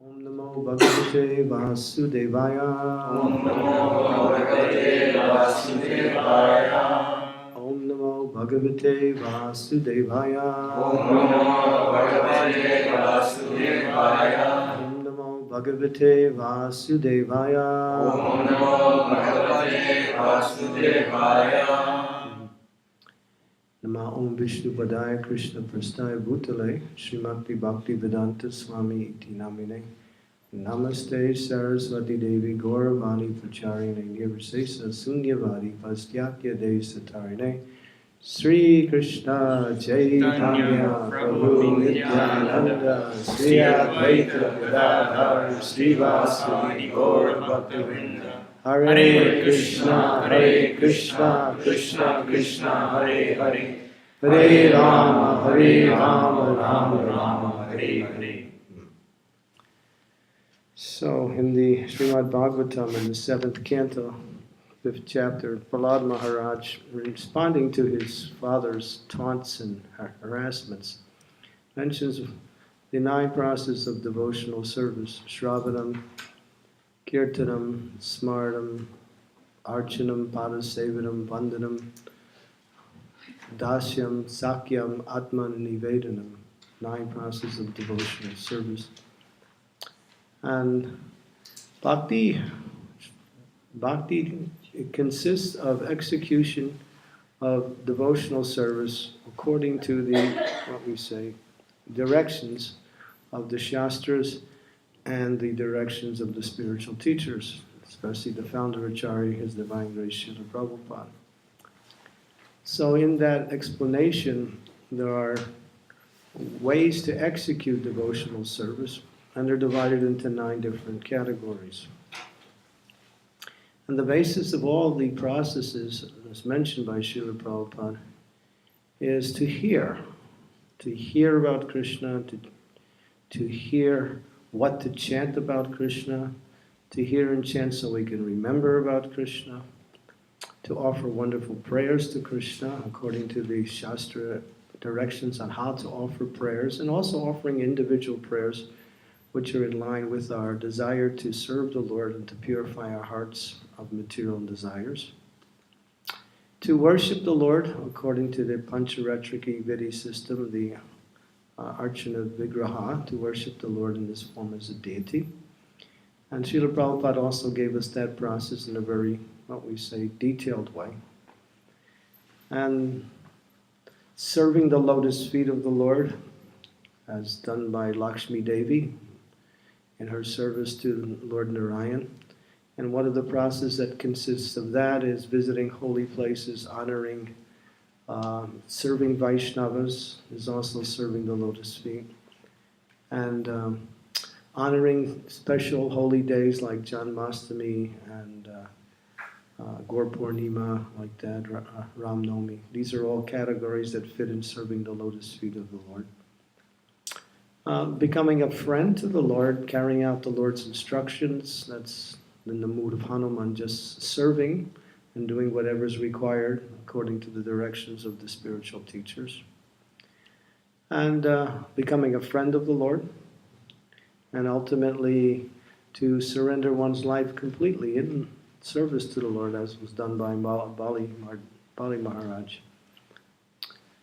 Om Namo Bhagavate Vasudevaya. Om Namo Bhagavate Vasudevaya. Om Namo Bhagavate Vasudevaya. Om Namo Bhagavate Vasudevaya. Om Namo Bhagavate Vasudevaya. Om Namo Bhagavate Vasudevaya. Nama Om Vishnu Padaya Krishna Prastaya Bhutale Srimati Bhakti Vedanta Swami Iti Namine Namaste Saraswati Devi Gauravani Pracharine Nirvisesa Sunyavadi Pastyatya Desatarine Sri Krishna Chaitanya Prabhu Nityananda Sri Advaita Gadadhar Srivasadi Gaura Bhaktivinoda Hare Krishna, Krishna Krishna, Hare Hare, Hare Rama, Rama Rama, Hare Hare. So, in the Srimad Bhagavatam, in the 7th canto, 5th chapter, Prahlad Maharaj, responding to his father's taunts and harassments, mentions the 9 processes of devotional service: Shravanam, Kirtanam, Smartam, Archanam, Padasevanam, Vandanam, Dasyam, Sakyam, Atman, Nivedanam. 9 processes of devotional service. And Bhakti, it consists of execution of devotional service according to the, directions of the Shastras and the directions of the spiritual teachers, especially the founder Acharya, His Divine Grace Srila Prabhupada. So in that explanation, there are ways to execute devotional service, and they're divided into 9 different categories. And the basis of all the processes, as mentioned by Srila Prabhupada, is to hear about Krishna, to hear what to chant about Krishna, to hear and chant so we can remember about Krishna, to offer wonderful prayers to Krishna according to the Shastra directions on how to offer prayers, and also offering individual prayers which are in line with our desire to serve the Lord and to purify our hearts of material desires. To worship the Lord according to the Pancharatriki Vidi system, the Archana Vigraha, to worship the Lord in this form as a deity. And Srila Prabhupada also gave us that process in a very, detailed way. And serving the lotus feet of the Lord, as done by Lakshmi Devi in her service to Lord Narayan. And one of the processes that consists of that is visiting holy places, honoring serving Vaishnavas, is also serving the lotus feet, and honoring special holy days like Janmashtami and Gaur Purnima, like that, Ram Nomi. These are all categories that fit in serving the lotus feet of the Lord. Becoming a friend to the Lord, carrying out the Lord's instructions, that's in the mood of Hanuman, just serving and doing whatever is required according to the directions of the spiritual teachers. And becoming a friend of the Lord, and ultimately to surrender one's life completely in service to the Lord, as was done by Bali Maharaj.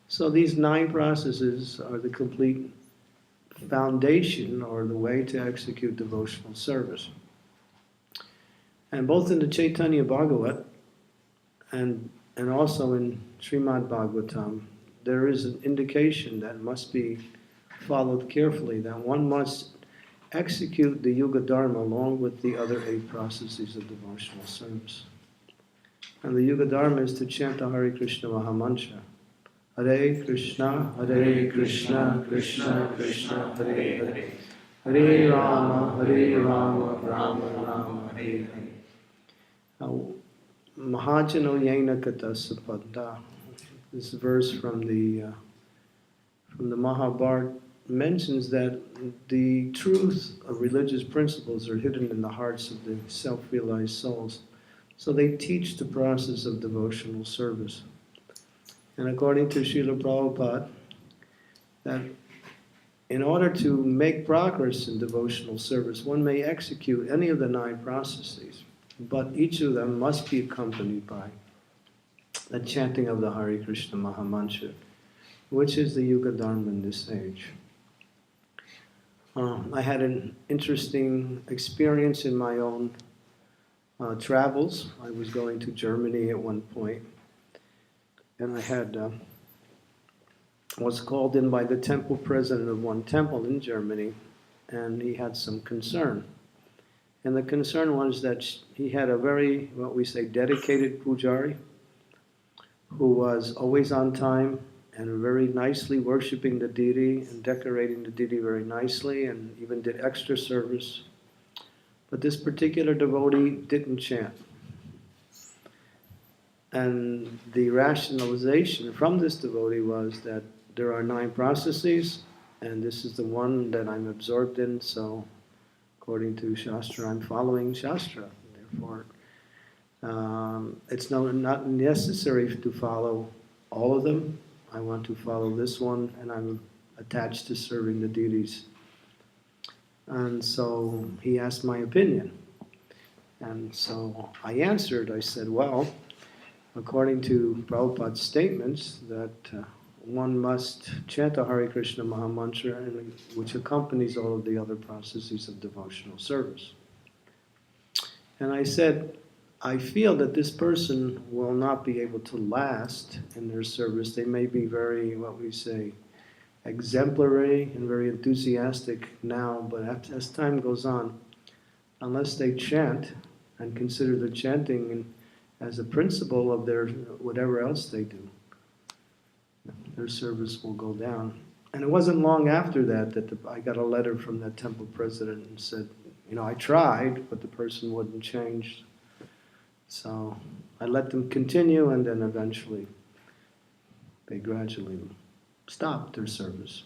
So these 9 processes are the complete foundation or the way to execute devotional service. And both in the Chaitanya Bhagavat and also in Srimad Bhagavatam, there is an indication that must be followed carefully, that one must execute the Yuga Dharma along with the other 8 processes of devotional service. And the Yuga Dharma is to chant the Hare Krishna Mahamantra. Hare Krishna, Krishna Krishna, Hare Hare. Hare Rama, Rama Rama, Hare Hare. Mahajano Yena Kata Sapada. This verse from the Mahabharata mentions that the truth of religious principles are hidden in the hearts of the self-realized souls. So they teach the process of devotional service. And according to Srila Prabhupada, that in order to make progress in devotional service, one may execute any of the 9 processes, but each of them must be accompanied by the chanting of the Hare Krishna Mahamantra, which is the Yuga Dharma in this age. I had an interesting experience in my own travels. I was going to Germany at one point, and I was called in by the temple president of one temple in Germany, and he had some concern. And the concern was that he had a very, what we say, dedicated pujari, who was always on time and very nicely worshiping the deity and decorating the deity very nicely, and even did extra service. But this particular devotee didn't chant. And the rationalization from this devotee was that there are 9 processes, and this is the one that I'm absorbed in, so according to Shastra, I'm following Shastra. Therefore, it's not necessary to follow all of them. I want to follow this one, and I'm attached to serving the deities. And so he asked my opinion. And so I answered, I said, well, according to Prabhupada's statements, that one must chant the Hare Krishna Mahamantra, which accompanies all of the other processes of devotional service. And I said, I feel that this person will not be able to last in their service. They may be very, what we say, exemplary and very enthusiastic now, but as time goes on, unless they chant and consider the chanting as a principle of their whatever else they do, their service will go down. And it wasn't long after that I got a letter from that temple president and said, I tried, but the person wouldn't change. So I let them continue, and then eventually they gradually stopped their service.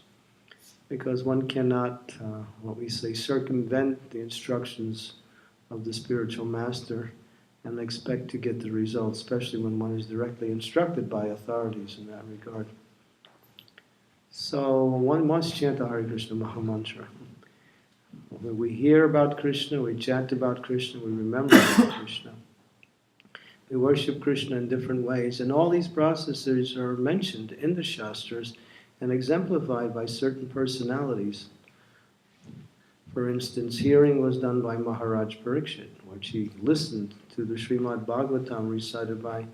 Because one cannot, what we say, circumvent the instructions of the spiritual master and expect to get the results, especially when one is directly instructed by authorities in that regard. So one must chant the Hare Krishna Mahamantra. When we hear about Krishna, we chant about Krishna, we remember about Krishna. We worship Krishna in different ways, and all these processes are mentioned in the Shastras and exemplified by certain personalities. For instance, hearing was done by Maharaj Parikshit, which he listened to the Srimad Bhagavatam recited by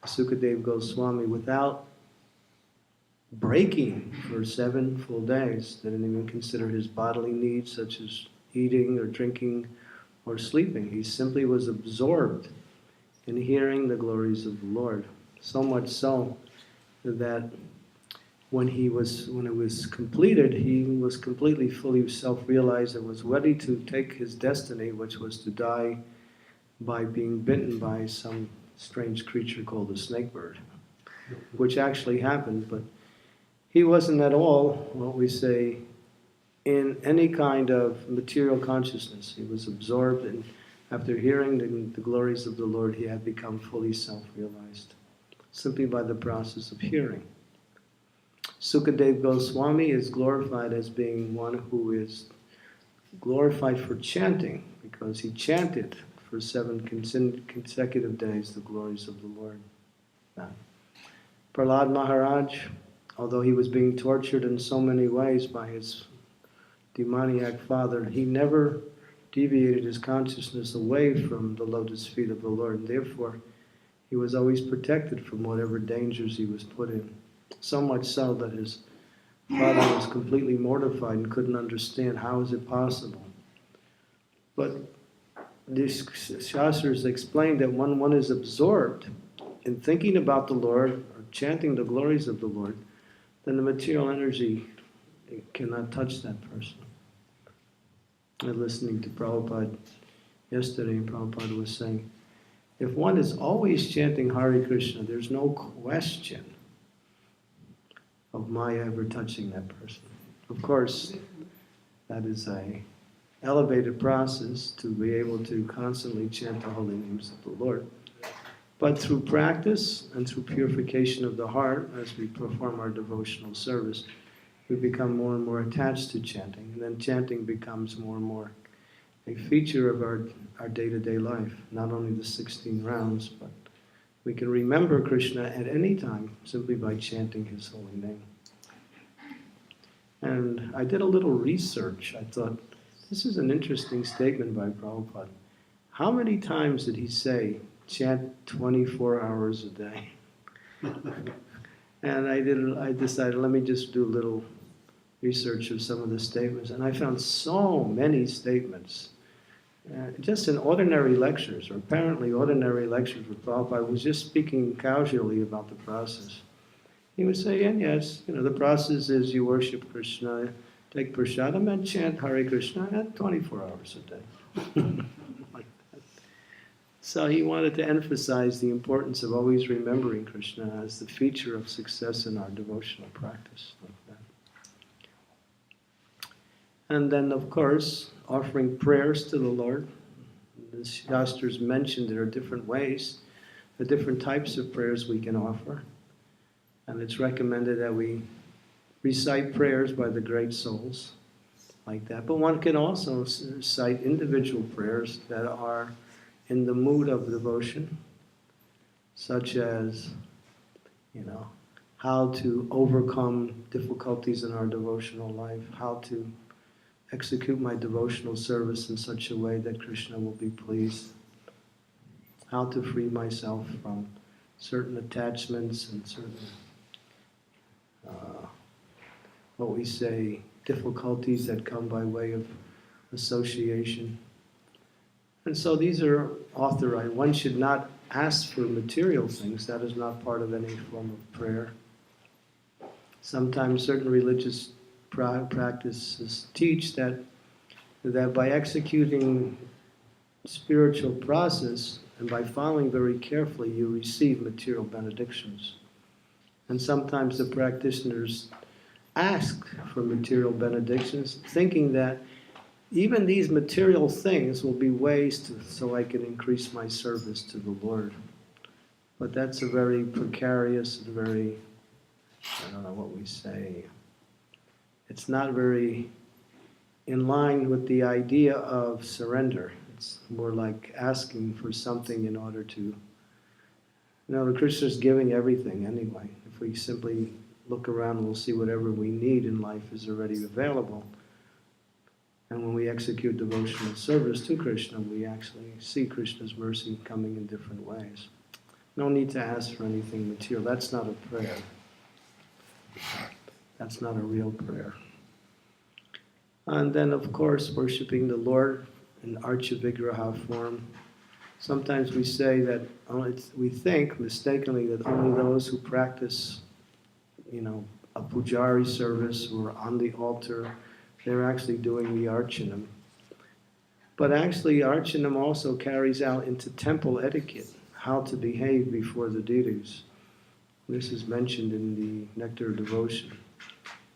Sukadeva Goswami without breaking for 7 full days. Didn't even consider his bodily needs such as eating or drinking or sleeping. He simply was absorbed in hearing the glories of the Lord. So much so that when it was completed, he was completely fully self-realized and was ready to take his destiny, which was to die by being bitten by some strange creature called a snake bird, which actually happened. But he wasn't at all, what we say, in any kind of material consciousness. He was absorbed, and after hearing the glories of the Lord, he had become fully self-realized, simply by the process of hearing. Sukadeva Goswami is glorified as being one who is glorified for chanting, because he chanted for 7 consecutive days the glories of the Lord. Prahlad Maharaj, although he was being tortured in so many ways by his demoniac father, he never deviated his consciousness away from the lotus feet of the Lord, and therefore he was always protected from whatever dangers he was put in. So much so that his father was completely mortified and couldn't understand how is it possible. But these Shastras explain that when one is absorbed in thinking about the Lord or chanting the glories of the Lord, then the material energy cannot touch that person. I was listening to Prabhupada yesterday, and Prabhupada was saying, if one is always chanting Hare Krishna, there's no question of Maya ever touching that person. Of course, that is a elevated process to be able to constantly chant the holy names of the Lord. But through practice and through purification of the heart, as we perform our devotional service, we become more and more attached to chanting. And then chanting becomes more and more a feature of our day-to-day life. Not only the 16 rounds, but we can remember Krishna at any time simply by chanting his holy name. And I did a little research. I thought, this is an interesting statement by Prabhupada. How many times did he say, chant 24 hours a day? And I decided, let me just do a little research of some of the statements. And I found so many statements. Just in ordinary lectures, or apparently ordinary lectures with Prabhupada, was just speaking casually about the process. He would say, and yes, the process is you worship Krishna, take Purshottam and chant Hare Krishna at 24 hours a day. Like that. So he wanted to emphasize the importance of always remembering Krishna as the feature of success in our devotional practice. Like that. And then, of course, offering prayers to the Lord. The Shastras mentioned there are different ways, the different types of prayers we can offer. And it's recommended that we recite prayers by the great souls, like that. But one can also recite individual prayers that are in the mood of devotion, such as, how to overcome difficulties in our devotional life, how to execute my devotional service in such a way that Krishna will be pleased, how to free myself from certain attachments and certain, what we say, difficulties that come by way of association. And so these are authorized. One should not ask for material things. That is not part of any form of prayer. Sometimes certain religious practices teach that by executing spiritual process and by following very carefully, you receive material benedictions. And sometimes the practitioners ask for material benedictions, thinking that even these material things will be ways so I can increase my service to the Lord. But that's a very precarious and very, I don't know what we say, it's not very in line with the idea of surrender. It's more like asking for something in order to, the Krishna's giving everything anyway. If we simply look around, we'll see whatever we need in life is already available. And when we execute devotional service to Krishna, we actually see Krishna's mercy coming in different ways. No need to ask for anything material. That's not a prayer. That's not a real prayer. And then, of course, worshiping the Lord in Archa Vigraha form. Sometimes we say that, we think mistakenly that only those who practice, a pujari service or on the altar, they're actually doing the archanam. But actually, archanam also carries out into temple etiquette, how to behave before the deities. This is mentioned in the Nectar of Devotion.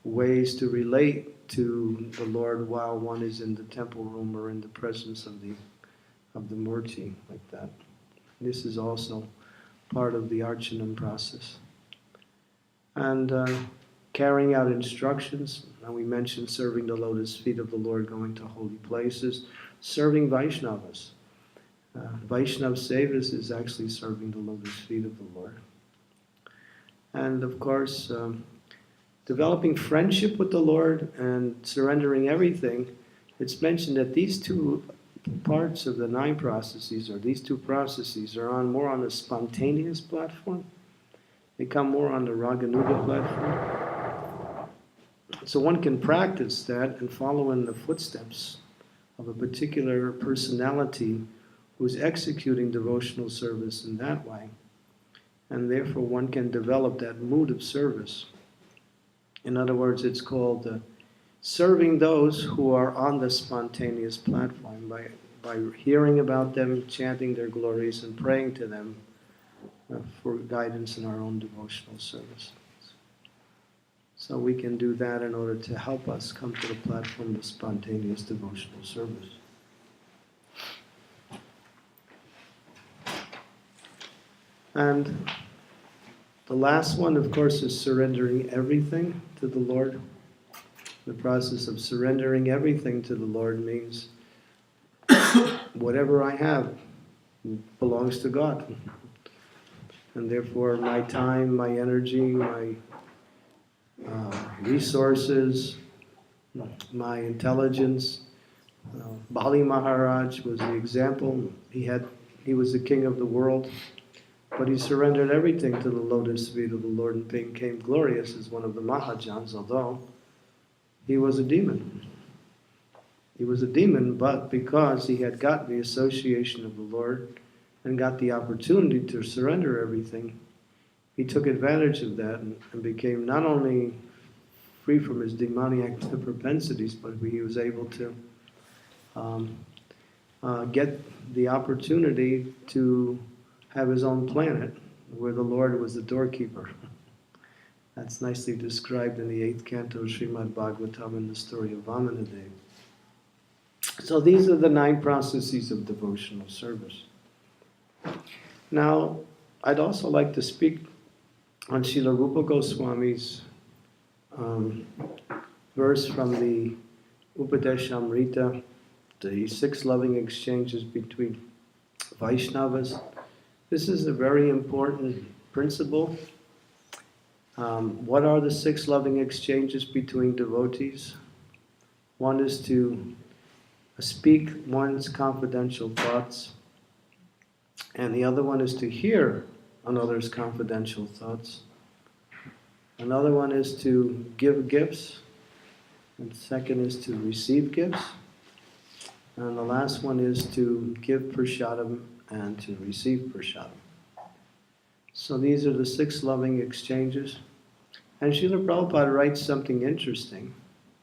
Ways to relate to the Lord while one is in the temple room or in the presence of the Murti, like that. This is also part of the archanam process. And carrying out instructions, and we mentioned serving the lotus feet of the Lord, going to holy places, serving Vaishnavas. Vaishnav Sevas is actually serving the lotus feet of the Lord. And of course, developing friendship with the Lord and surrendering everything. It's mentioned that these two parts of the 9 processes, or these 2 processes, are more on the spontaneous platform. They come more on the Raganuga platform. So one can practice that and follow in the footsteps of a particular personality who's executing devotional service in that way. And therefore one can develop that mood of service. In other words, it's called serving those who are on the spontaneous platform by hearing about them, chanting their glories, and praying to them for guidance in our own devotional service. So we can do that in order to help us come to the platform of spontaneous devotional service. And the last one, of course, is surrendering everything to the Lord. The process of surrendering everything to the Lord means whatever I have belongs to God. And therefore my time, my energy, my resources, my intelligence. Bali Maharaj was the example. He was the king of the world, but he surrendered everything to the lotus feet of the Lord and became glorious as one of the Mahajans, although he was a demon. He was a demon, but because he had got the association of the Lord and got the opportunity to surrender everything, he took advantage of that and became not only free from his demoniac propensities, but he was able to get the opportunity to have his own planet where the Lord was the doorkeeper. That's nicely described in the 8th canto of Srimad Bhagavatam in the story of Vamanadev. So these are the 9 processes of devotional service. Now, I'd also like to speak on Srila Rupa Goswami's verse from the Upadeshamrita, the 6 loving exchanges between Vaishnavas. This is a very important principle. What are the 6 loving exchanges between devotees? One is to speak one's confidential thoughts, and the other one is to hear another's confidential thoughts. Another one is to give gifts, and the second is to receive gifts, and the last one is to give Purshottam and to receive Purshottam. So these are the 6 loving exchanges. And Srila Prabhupada writes something interesting.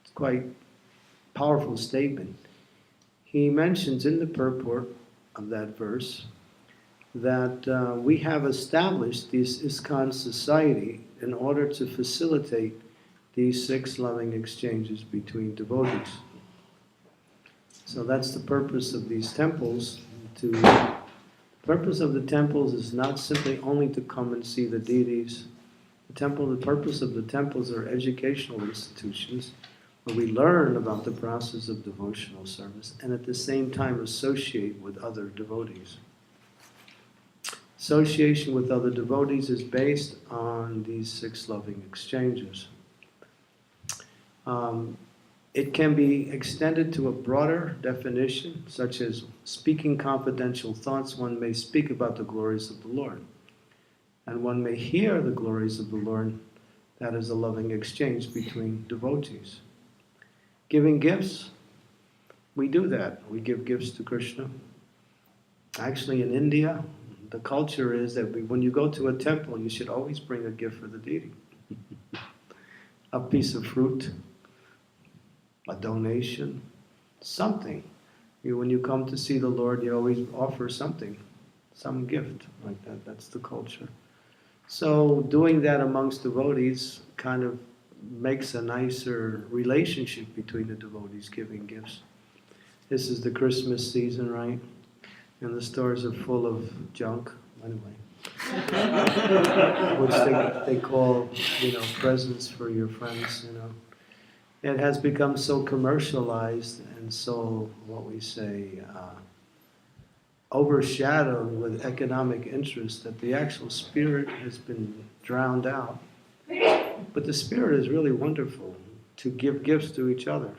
It's quite a powerful statement. He mentions in the purport of that verse that we have established this ISKCON society in order to facilitate these 6 loving exchanges between devotees. So that's the purpose of these temples. The purpose of the temples is not simply only to come and see the deities. The purpose of the temples are educational institutions where we learn about the process of devotional service and at the same time associate with other devotees. Association with other devotees is based on these 6 loving exchanges. It can be extended to a broader definition, such as speaking confidential thoughts. One may speak about the glories of the Lord, and one may hear the glories of the Lord. That is a loving exchange between devotees. Giving gifts, we do that. We give gifts to Krishna. Actually, in India, the culture is that when you go to a temple, you should always bring a gift for the deity. A piece of fruit, a donation, something. When you come to see the Lord, you always offer something, some gift like that. That's the culture. So doing that amongst devotees kind of makes a nicer relationship between the devotees giving gifts. This is the Christmas season, right? And the stores are full of junk, anyway. Which they call, presents for your friends, It has become so commercialized and so, overshadowed with economic interest that the actual spirit has been drowned out. But the spirit is really wonderful, to give gifts to each other.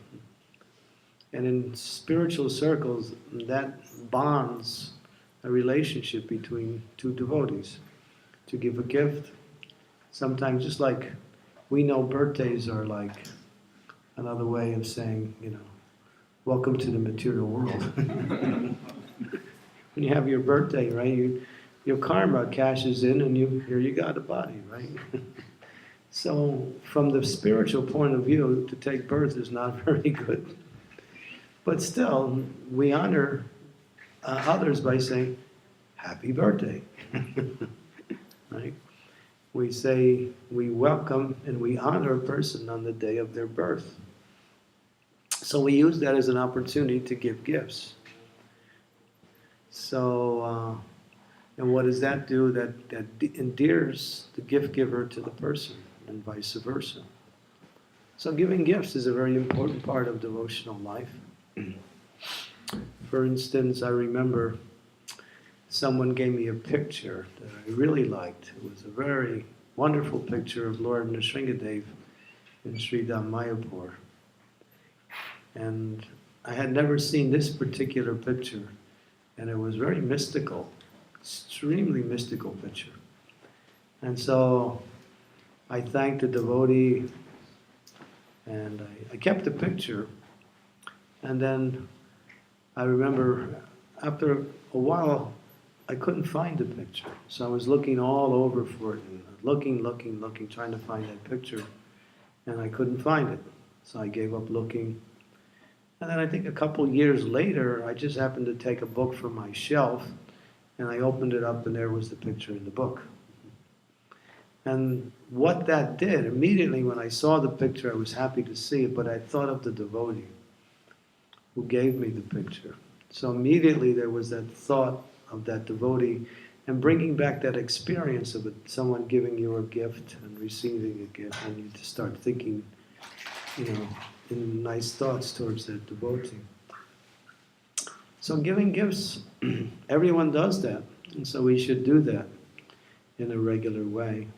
And in spiritual circles, that bonds a relationship between 2 devotees. To give a gift, sometimes just like we know birthdays are like another way of saying, welcome to the material world. When you have your birthday, right, your karma cashes in and here you got a body, right? So from the spiritual point of view, to take birth is not very good. But still, we honor others by saying, happy birthday. Right? We say we welcome and we honor a person on the day of their birth. So we use that as an opportunity to give gifts. So, and what does that do? That endears the gift giver to the person and vice versa. So giving gifts is a very important part of devotional life. For instance, I remember someone gave me a picture that I really liked. It was a very wonderful picture of Lord Nrsingadev in Sridham Mayapur. And I had never seen this particular picture, and it was very mystical, extremely mystical picture. And so I thanked the devotee, and I kept the picture. And then I remember after a while, I couldn't find the picture. So I was looking all over for it, and looking, trying to find that picture. And I couldn't find it. So I gave up looking. And then I think a couple years later, I just happened to take a book from my shelf, and I opened it up, and there was the picture in the book. And what that did, immediately when I saw the picture, I was happy to see it, but I thought of the devotee who gave me the picture. So immediately there was that thought of that devotee, and bringing back that experience of someone giving you a gift and receiving a gift, and you just start thinking, in nice thoughts towards that devotee. So giving gifts, everyone does that, and so we should do that in a regular way.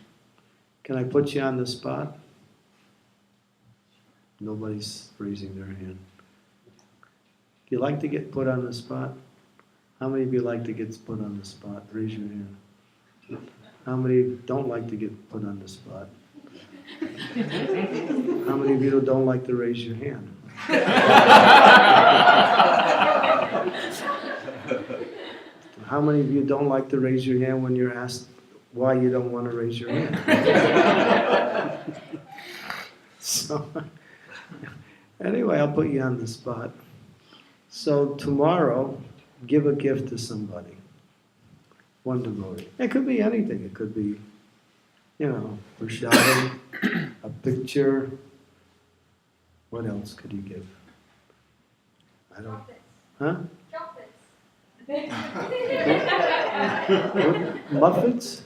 Can I put you on the spot? Nobody's raising their hand. Do you like to get put on the spot? How many of you like to get put on the spot? Raise your hand. How many don't like to get put on the spot? How many of you don't like to raise your hand? How many of you don't like to raise your hand when you're asked why you don't want to raise your hand? So, anyway, I'll put you on the spot. So tomorrow, give a gift to somebody. One devotee. It could be anything. It could be, Purshottam, a picture. What else could you give? I don't. Huh? Muffins?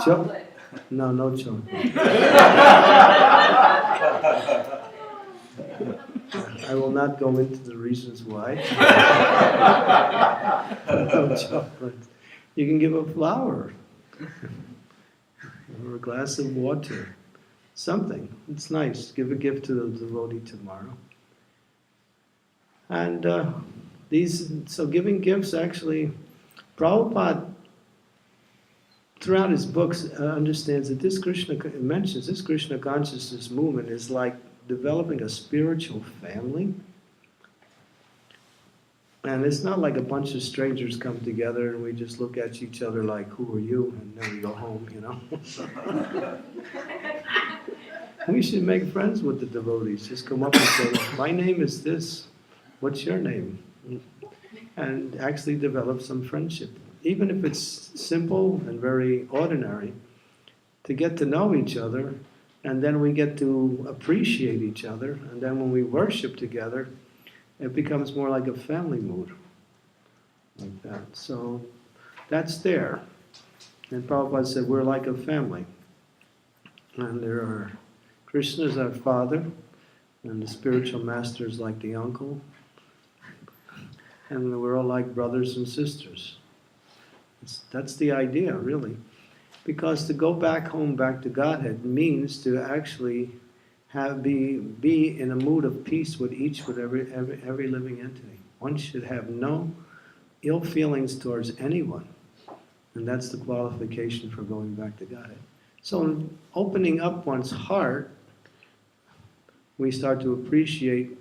Chocolate. No, no chocolate. I will not go into the reasons why. No chocolate. You can give a flower. Or a glass of water. Something. It's nice. Give a gift to the devotee tomorrow. And so giving gifts actually, Prabhupada, throughout his books, understands that this Krishna consciousness movement is like developing a spiritual family. And it's not like a bunch of strangers come together and we just look at each other like, who are you? And then we go home, We should make friends with the devotees. Just come up and say, my name is this. What's your name? And actually develop some friendship. Even if it's simple and very ordinary, to get to know each other, and then we get to appreciate each other, and then when we worship together, it becomes more like a family mood, like that. So that's there. And Prabhupada said, we're like a family. And there are, Krishna is our father, and the spiritual master is like the uncle. And we're all like brothers and sisters. That's the idea, really. Because to go back home, back to Godhead, means to actually be in a mood of peace with every living entity. One should have no ill feelings towards anyone. And that's the qualification for going back to Godhead. So in opening up one's heart, we start to appreciate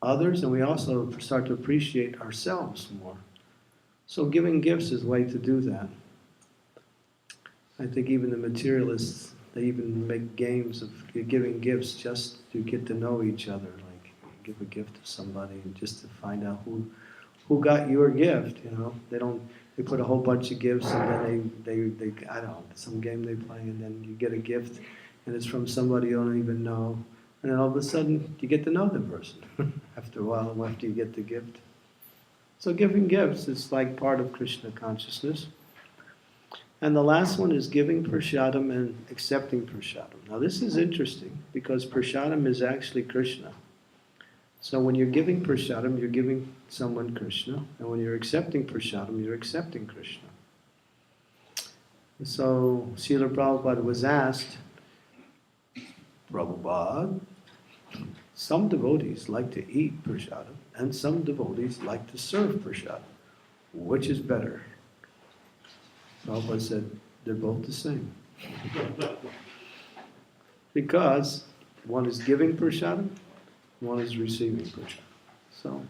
others, and we also start to appreciate ourselves more. So giving gifts is a way to do that. I think even the materialists, they even make games of giving gifts just to get to know each other. Like, give a gift to somebody and just to find out who got your gift, They put a whole bunch of gifts and then they I don't know, some game they play, and then you get a gift and it's from somebody you don't even know. And then all of a sudden, you get to know the person after a while, after you get the gift. So giving gifts is like part of Krishna consciousness. And the last one is giving Purshottam and accepting Purshottam. Now this is interesting because Purshottam is actually Krishna. So when you're giving Purshottam, you're giving someone Krishna. And when you're accepting Purshottam, you're accepting Krishna. So Srila Prabhupada was asked, Prabhupada, some devotees like to eat Purshottam and some devotees like to serve Purshottam. Which is better? Prabhupada said, they're both the same. Because one is giving Purshottam, one is receiving Purshottam. So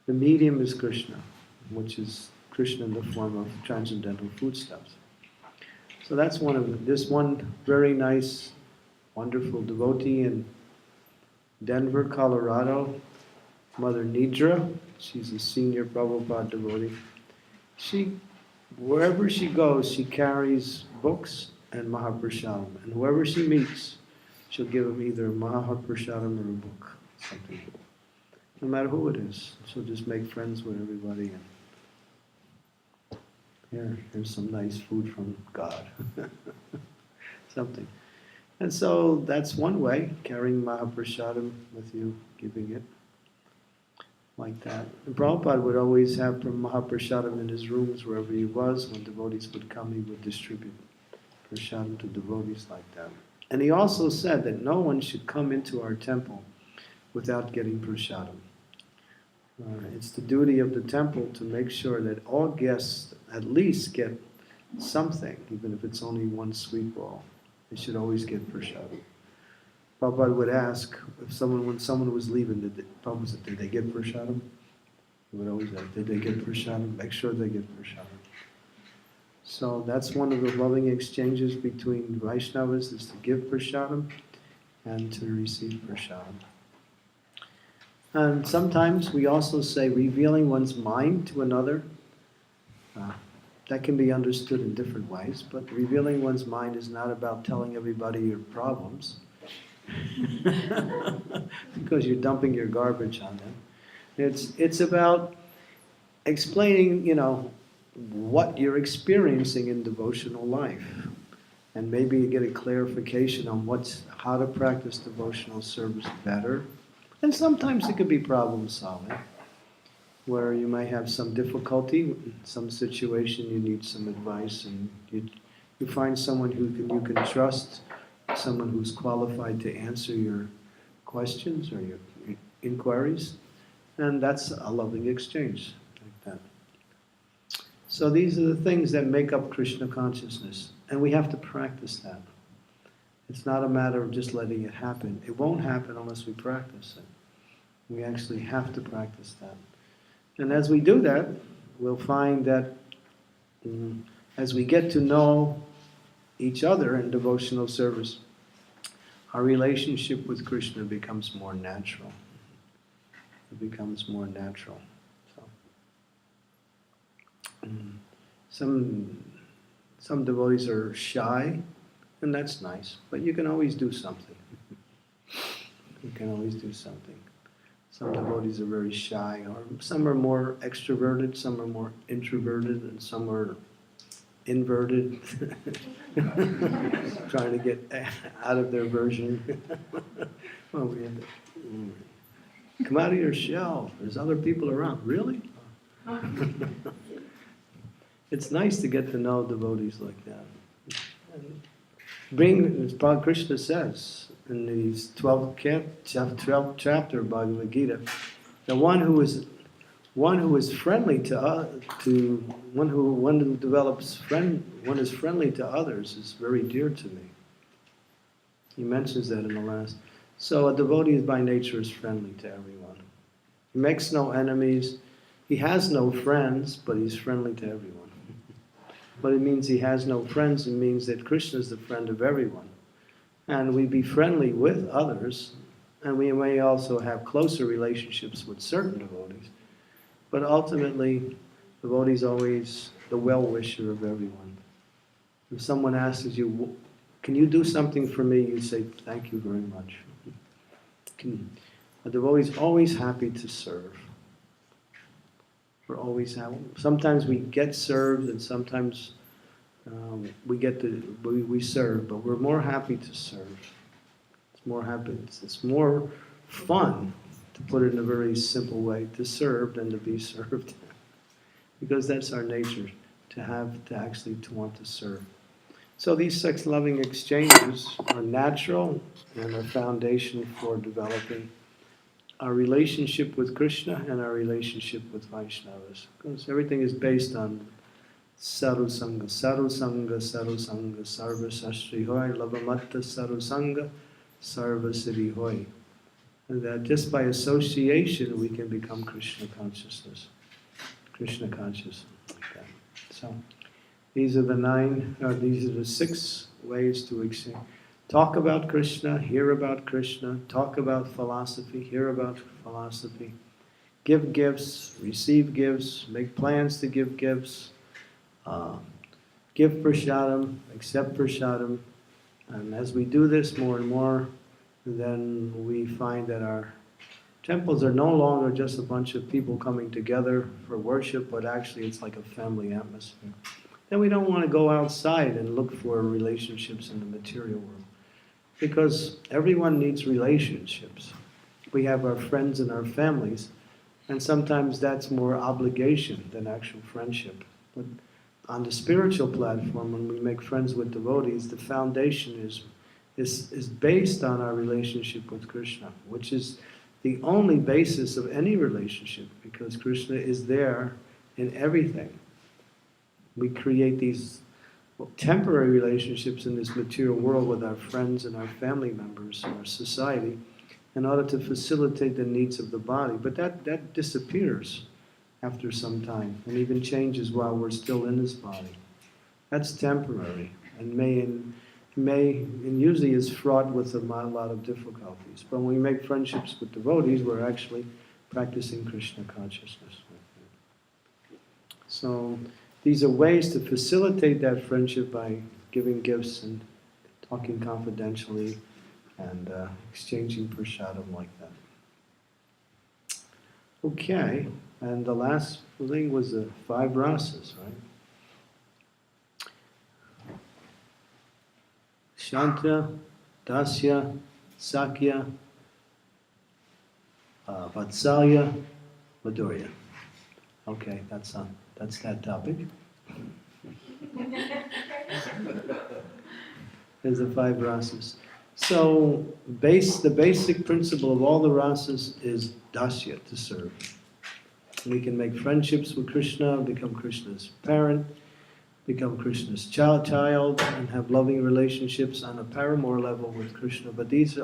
the medium is Krishna, which is Krishna in the form of transcendental foodstuffs. So that's one of them. This one very nice, wonderful devotee in Denver, Colorado, Mother Nidra. She's a senior Prabhupada devotee. Wherever she goes, she carries books and Mahaprashadam. And whoever she meets, she'll give them either Mahaprashadam or a book, something. No matter who it is. She'll just make friends with everybody. And here's some nice food from God. Something. And so that's one way, carrying Mahaprashadam with you, giving it. Like that. And Prabhupada would always have Mahaprashadam in his rooms wherever he was. When devotees would come, he would distribute Prashadam to devotees like that. And he also said that no one should come into our temple without getting Prashadam. It's the duty of the temple to make sure that all guests at least get something, even if it's only one sweet ball. They should always get Prashadam. Prabhupada would ask if when someone was leaving, Prabhupada said, did they get Purshottam? He would always ask, did they get Purshottam? Make sure they get Purshottam. So that's one of the loving exchanges between Vaishnavas, is to give Purshottam and to receive Purshottam. And sometimes we also say revealing one's mind to another. That can be understood in different ways, but revealing one's mind is not about telling everybody your problems. Because you're dumping your garbage on them. It's about explaining, what you're experiencing in devotional life, and maybe you get a clarification on how to practice devotional service better. And sometimes it could be problem solving, where you might have some difficulty, in some situation you need some advice, and you find someone who you can trust, someone who's qualified to answer your questions or your inquiries, and that's a loving exchange like that. So these are the things that make up Krishna consciousness, and we have to practice that. It's not a matter of just letting it happen. It won't happen unless we practice it. We actually have to practice that. And as we do that, we'll find that as we get to know each other in devotional service, our relationship with Krishna becomes more natural. It becomes more natural. Some devotees are shy, and that's nice, but you can always do something. You can always do something. Some devotees are very shy, or some are more extroverted, some are more introverted, and some are inverted, trying to get out of their version. Well, we have to come out of your shell. There's other people around. Really? It's nice to get to know devotees like that. As Krishna says in the 12th chapter of Bhagavad Gita, the one who is friendly one is friendly to others is very dear to me. He mentions that in the last. So a devotee by nature is friendly to everyone. He makes no enemies. He has no friends, but he's friendly to everyone. But it means he has no friends. It means that Krishna is the friend of everyone. And we be friendly with others, and we may also have closer relationships with certain devotees. But ultimately, the devotee is always the well-wisher of everyone. If someone asks you, can you do something for me? You say, thank you very much. A devotee is always happy to serve. We're always happy. Sometimes we get served, and sometimes we serve, but we're more happy to serve. It's more happy. It's more fun, to put it in a very simple way, to serve than to be served, because that's our nature, to want to serve. So these sex-loving exchanges are natural and a foundation for developing our relationship with Krishna and our relationship with Vaishnavas. Because everything is based on Sarusanga, Sarusanga, Sarusanga, Sarva Sastri Hoy, Lavamatta Sarusanga, Sarva Siddhi Hoy. And that just by association we can become Krishna consciousness. Krishna conscious. Like that. So these are the 6 ways to exchange. Talk about Krishna, hear about Krishna, talk about philosophy, hear about philosophy, give gifts, receive gifts, make plans to give gifts, give Purshottam, accept Purshottam. And as we do this more and more, then we find that our temples are no longer just a bunch of people coming together for worship, but actually it's like a family atmosphere. Then we don't want to go outside and look for relationships in the material world, because everyone needs relationships. We have our friends and our families, and sometimes that's more obligation than actual friendship. But on the spiritual platform, when we make friends with devotees, the foundation is based on our relationship with Krishna, which is the only basis of any relationship, because Krishna is there in everything. We create these temporary relationships in this material world with our friends and our family members and our society in order to facilitate the needs of the body. But that disappears after some time, and even changes while we're still in this body. That's temporary, and usually is fraught with a lot of difficulties. But when we make friendships with devotees, we're actually practicing Krishna consciousness. So these are ways to facilitate that friendship by giving gifts and talking confidentially and exchanging Purshottam like that. Okay, and the last thing was the 5 rasas, right? Shanta, Dasya, Sakya, Vatsalya, Madhurya. Okay, that's that topic. There's the 5 rasas. So the basic principle of all the rasas is dasya, to serve. We can make friendships with Krishna, become Krishna's parent, become Krishna's child, and have loving relationships on a paramour level with Krishna. But these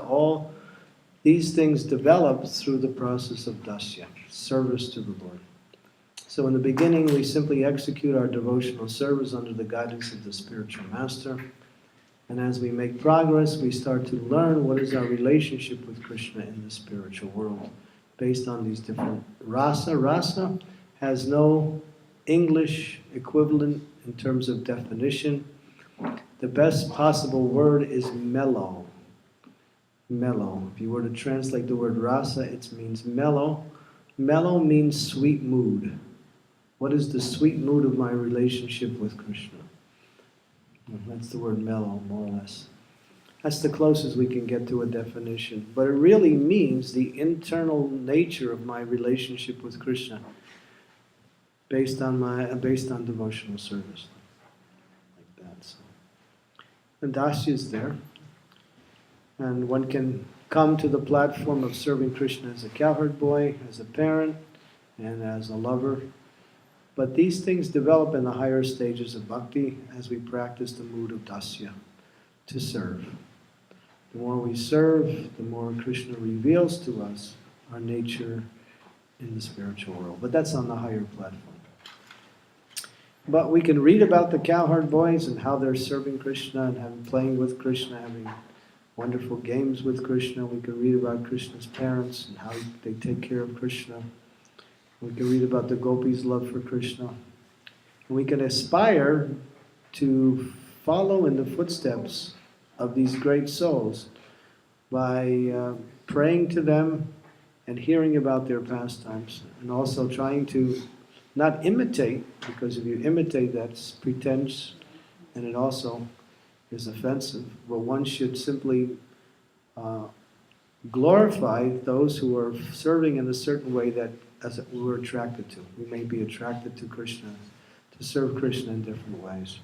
things develop through the process of dasya, service to the Lord. So in the beginning, we simply execute our devotional service under the guidance of the spiritual master. And as we make progress, we start to learn what is our relationship with Krishna in the spiritual world, based on these different rasa. Rasa has no English equivalent in terms of definition. The best possible word is mellow. Mellow. If you were to translate the word rasa, it means mellow. Mellow means sweet mood. What is the sweet mood of my relationship with Krishna? That's the word mellow, more or less. That's the closest we can get to a definition. But it really means the internal nature of my relationship with Krishna, based on devotional service, like that. So, and dasya is there, and one can come to the platform of serving Krishna as a cowherd boy, as a parent, and as a lover. But these things develop in the higher stages of bhakti as we practice the mood of dasya, to serve. The more we serve, the more Krishna reveals to us our nature in the spiritual world. But that's on the higher platform. But we can read about the cowherd boys and how they're serving Krishna and playing with Krishna, having wonderful games with Krishna. We can read about Krishna's parents and how they take care of Krishna. We can read about the gopis' love for Krishna. And we can aspire to follow in the footsteps of these great souls by praying to them and hearing about their pastimes, and also trying to not imitate, because if you imitate, that's pretense, and it also is offensive. But one should simply glorify those who are serving in a certain way that we're attracted to. We may be attracted to Krishna, to serve Krishna in different ways.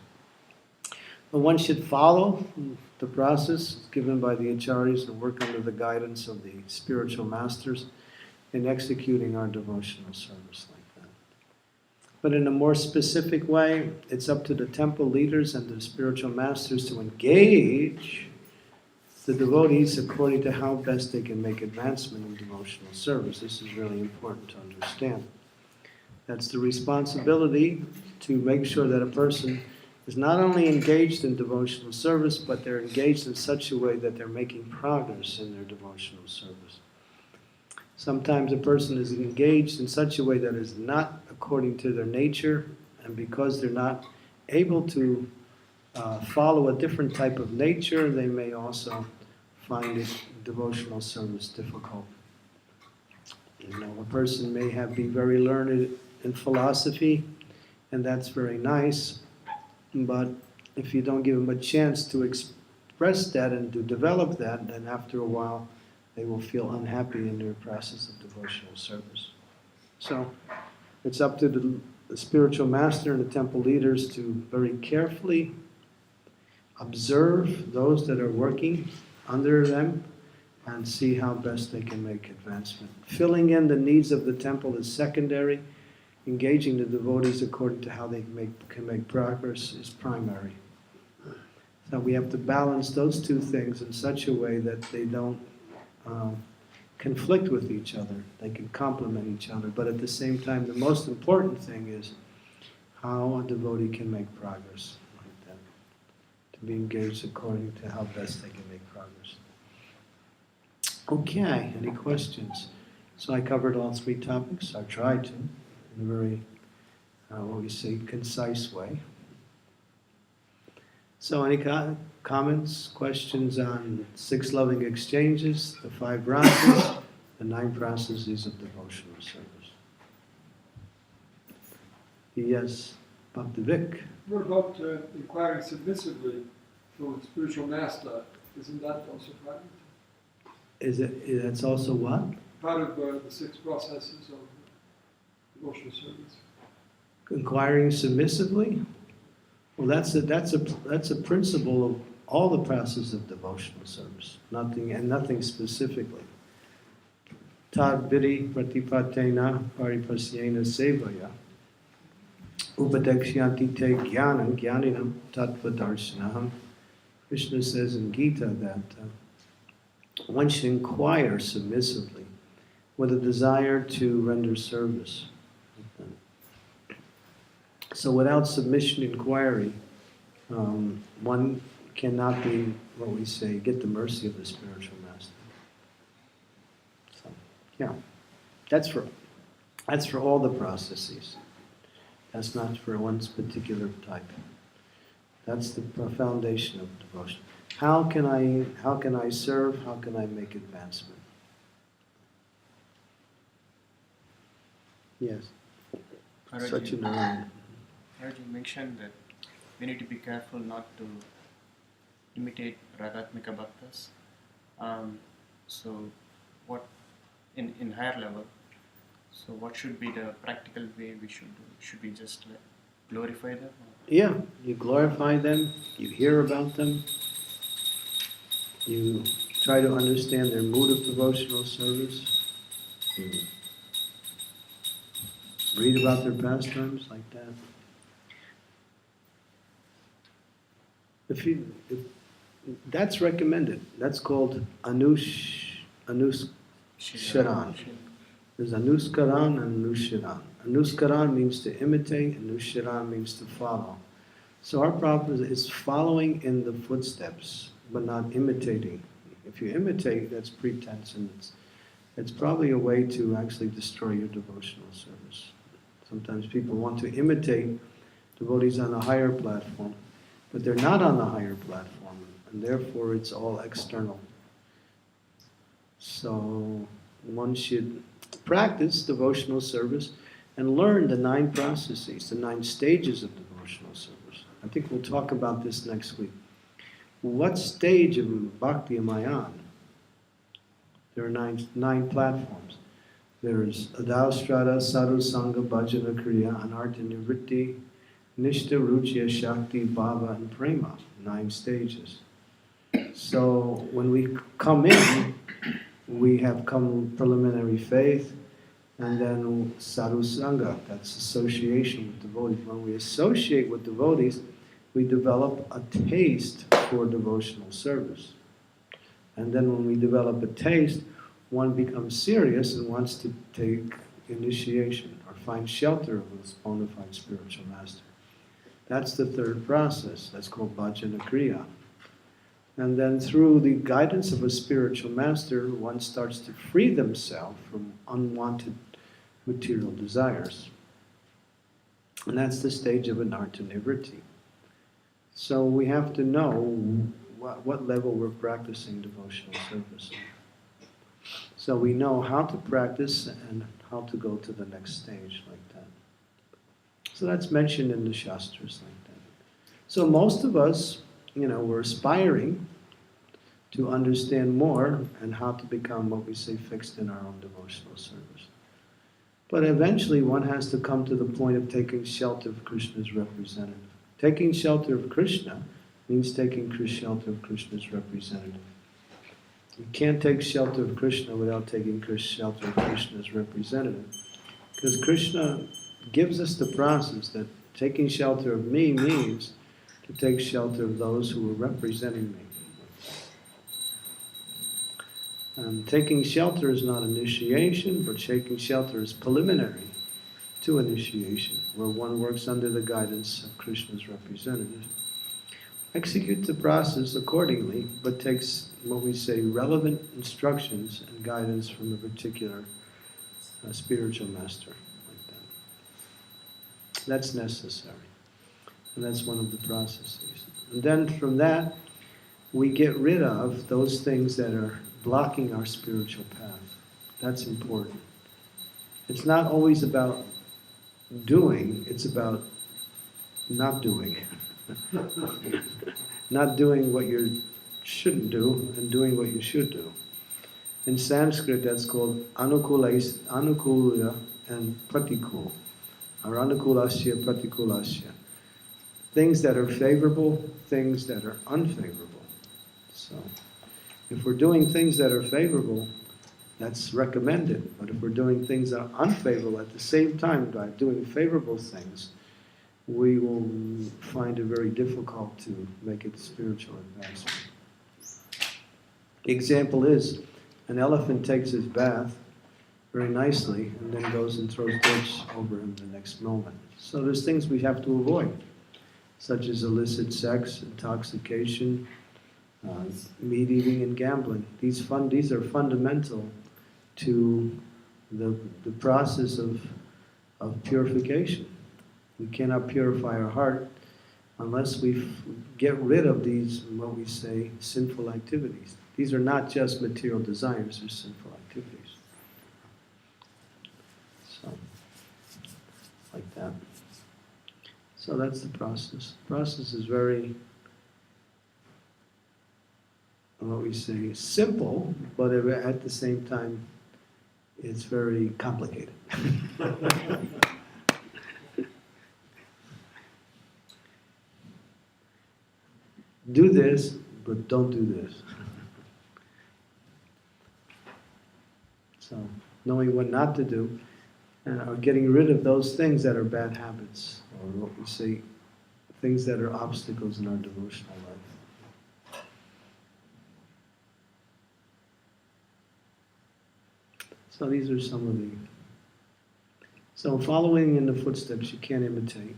But one should follow the process given by the acharyas and work under the guidance of the spiritual masters in executing our devotional service like that. But in a more specific way, it's up to the temple leaders and the spiritual masters to engage the devotees according to how best they can make advancement in devotional service. This is really important to understand. That's the responsibility to make sure that a person is not only engaged in devotional service, but they're engaged in such a way that they're making progress in their devotional service. Sometimes a person is engaged in such a way that is not according to their nature, and because they're not able to follow a different type of nature, they may also find it devotional service difficult. You know, a person may be very learned in philosophy, and that's very nice, but if you don't give them a chance to express that and to develop that, then after a while they will feel unhappy in their process of devotional service. So it's up to the spiritual master and the temple leaders to very carefully observe those that are working under them and see how best they can make advancement. Filling in the needs of the temple is secondary. Engaging the devotees according to how they can make progress is primary. So we have to balance those two things in such a way that they don't conflict with each other. They can complement each other. But at the same time, the most important thing is how a devotee can make progress like that. To be engaged according to how best they can make progress. Okay, any questions? So I covered all three topics. I tried to, in a very, concise way. So any comments, questions on 6 loving exchanges, the 5 rasas, the 9 processes of devotional service? Yes, Bhaktivik. What about inquiring submissively from a spiritual master? Isn't that also part of it? That's also what? Part of the 6 processes of devotional service. Inquiring submissively? Well, that's a principle of all the processes of devotional service. Nothing specifically. Tad vidi pratipatena paripasyena sevaya upadekshanti te jnanam jnaninam tattva-darshanam. Krishna says in Gita that one should inquire submissively with a desire to render service. So without submission inquiry, one cannot be, get the mercy of the spiritual master. So, yeah, that's for all the processes. That's not for one's particular type. That's the foundation of devotion. How can I serve? How can I make advancement? Yes. Such an You mentioned that we need to be careful not to imitate Radhatmika Bhaktas. So what, in higher level, so what should be the practical way we should do? Should we just glorify them? Yeah, you glorify them, you hear about them, you try to understand their mood of devotional service, you read about their pastimes like that. If that's recommended. That's called anuskaran. There's anuskaran and anusharan. Anuskaran means to imitate, anusharan means to follow. So our problem is following in the footsteps, but not imitating. If you imitate, that's pretense, and it's probably a way to actually destroy your devotional service. Sometimes people want to imitate devotees on a higher platform, but they're not on the higher platform, and therefore it's all external. So one should practice devotional service and learn the 9 processes, the 9 stages of devotional service. I think we'll talk about this next week. What stage of bhakti am I on? There are nine platforms. There is Adaustrada, Sadhu Sangha, Bhajana Kriya, Anartha Nivritti, Nishta, Ruchya, Shakti, Bhava, and Prema. 9 stages. So when we come in, we have come preliminary faith, and then Sadhu Sangha, that's association with devotees. When we associate with devotees, we develop a taste for devotional service. And then when we develop a taste, one becomes serious and wants to take initiation or find shelter of a bona fide spiritual master. That's the third process. That's called Bhajana Kriya. And then through the guidance of a spiritual master, one starts to free themselves from unwanted material desires. And that's the stage of Anartha Nivritti. So we have to know what level we're practicing devotional service. So we know how to practice and how to go to the next stage like that. So that's mentioned in the Shastras like that. So most of us, we're aspiring to understand more and how to become what we say fixed in our own devotional service. But eventually one has to come to the point of taking shelter of Krishna's representative. Taking shelter of Krishna means taking shelter of Krishna's representative. You can't take shelter of Krishna without taking shelter of Krishna's representative. Because Krishna gives us the process that taking shelter of me means to take shelter of those who are representing me. And taking shelter is not initiation, but taking shelter is preliminary to initiation, where one works under the guidance of Krishna's representative. Execute the process accordingly, but takes what we say relevant instructions and guidance from a particular spiritual master like that. That's necessary. And that's one of the processes. And then from that, we get rid of those things that are blocking our spiritual path. That's important. It's not always about doing, it's about not doing. Not doing what you shouldn't do and doing what you should do. In Sanskrit, that's called anukula and pratikul, or anukulasya, pratikulasya. Things that are favorable, things that are unfavorable. So, if we're doing things that are favorable, that's recommended. But if we're doing things that are unfavorable at the same time by doing favorable things, we will find it very difficult to make it spiritual advancement. The example is, an elephant takes his bath very nicely and then goes and throws dirt over him the next moment. So there's things we have to avoid, such as illicit sex, intoxication, meat eating, and gambling. These are fundamental to the process of purification. We cannot purify our heart unless we get rid of these, what we say, sinful activities. These are not just material desires, they're sinful activities. So, like that. So that's the process. The process is very, what we say, simple, but at the same time, it's very complicated. Do this, but don't do this. So, knowing what not to do, or getting rid of those things that are bad habits, or what we say, things that are obstacles in our devotional life. So these are some of the... So following in the footsteps, you can't imitate.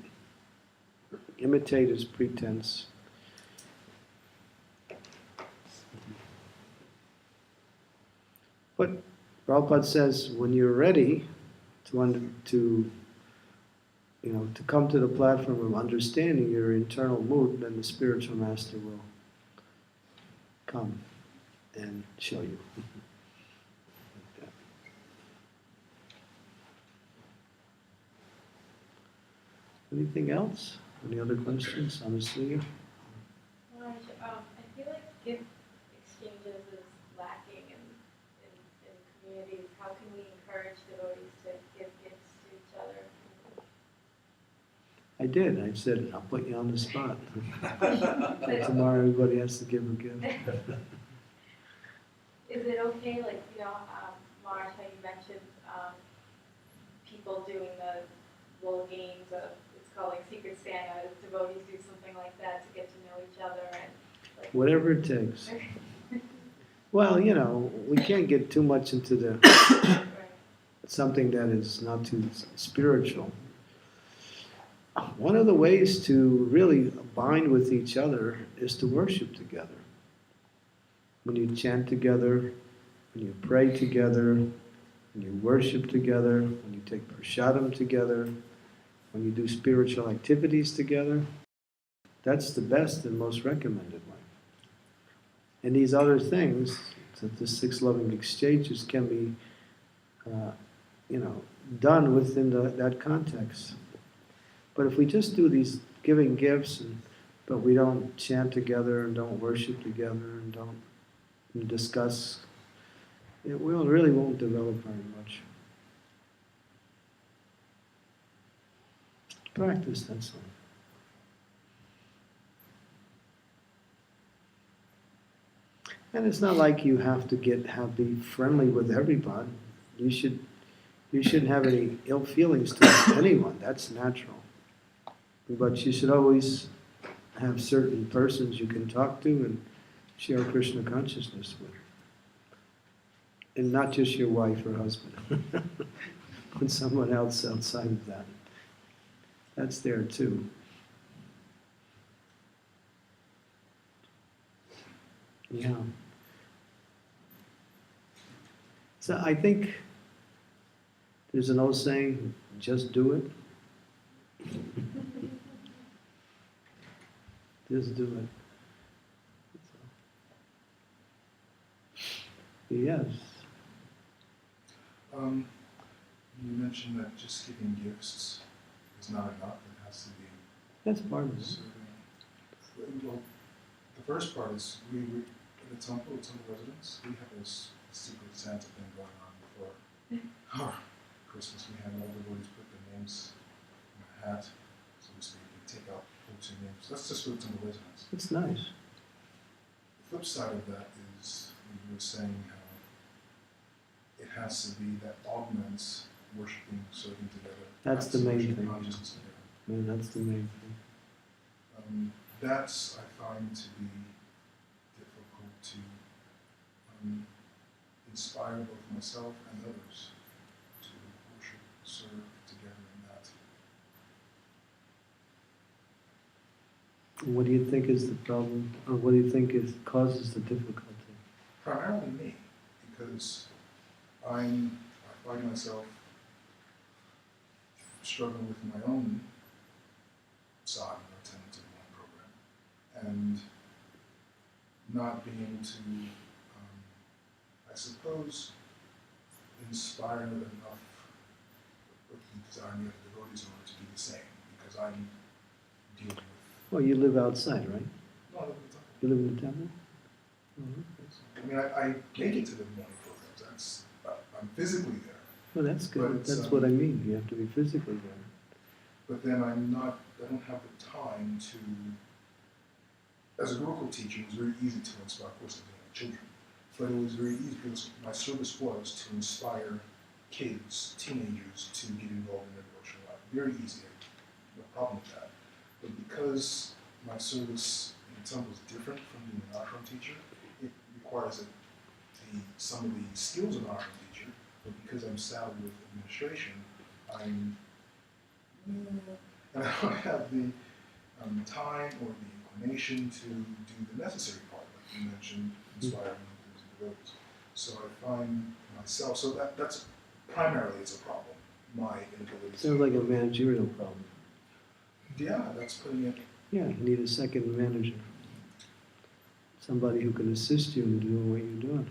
Imitate is pretense. But Prabhupada says, when you're ready to come to the platform of understanding your internal mood, then the spiritual master will come and show you. Like that. Anything else? Any other questions? Anastasia? Raj, I feel like gift exchanges is lacking in communities. How can we encourage devotees to give gifts to each other? I did. I said, I'll put you on the spot. Tomorrow everybody has to give a gift. Is it okay, like, Marge, how you mentioned people doing the little games of, it's called like Secret Santa, devotees do something like that to get to know each other and like... Whatever it takes. Well, we can't get too much into the Right. something that is not too spiritual. One of the ways to really bind with each other is to worship together. When you chant together, when you pray together, when you worship together, when you take Purshottam together, when you do spiritual activities together, that's the best and most recommended way. And these other things, that the 6 loving exchanges can be, done within that context. But if we just do these giving gifts, but we don't chant together and don't worship together and don't discuss, it really won't develop very much. Practice, that's all. And it's not like you have to be friendly with everybody. You shouldn't have any ill feelings towards anyone. That's natural. But you should always have certain persons you can talk to and share Krishna consciousness with. And not just your wife or husband, but someone else outside of that. That's there too. Yeah. So I think there's an old saying, just do it. Just do it. Yes. You mentioned that just giving gifts is not enough. It has to be That's part of it. serving. Well, the first part is we in the temple residence, we have this secret Santa thing going on before our Christmas. We have all the devotees put their names in a hat, so we speak, and take out 14 names. That's just for the temple residence. It's nice. The flip side of that is you were saying how it has to be that augments worshiping, serving together. That's the main worship thing. consciousness together. Man, that's the main thing. That's, I find, to be difficult to inspire both myself and others to worship, serve together in that. What do you think is the problem, or what do you think causes the difficulty? Primarily me, because I find myself struggling with my own side or tenets of my program, and not being able to, I suppose, inspire enough with the desire of the devotees in order to do the same, because I'm dealing with. Well, you live outside, right? No, I live in the temple. You live in the temple? Mm-hmm. I mean, I make it to the morning programs. I'm physically there. Well, that's good. But, That's what I mean. You have to be physically there. But then I don't have the time to, as a Gurukul teacher, it was very easy to inspire, of course, children. But it was very easy because my service was to inspire kids, teenagers, to get involved in their devotional life. Very easy. I have no problem with that. But because my service in the temple is different from being an ashram teacher, it requires some of the skills of an ashram teacher, but because I'm saddled with administration, and I don't have the time or the inclination to do the necessary part, like you mentioned, inspiring the devotees. So I find myself, so that's primarily it's a problem, my inability. Sounds like a managerial problem. Yeah, that's putting it. Yeah, you need a second manager. Somebody who can assist you in doing what you're doing.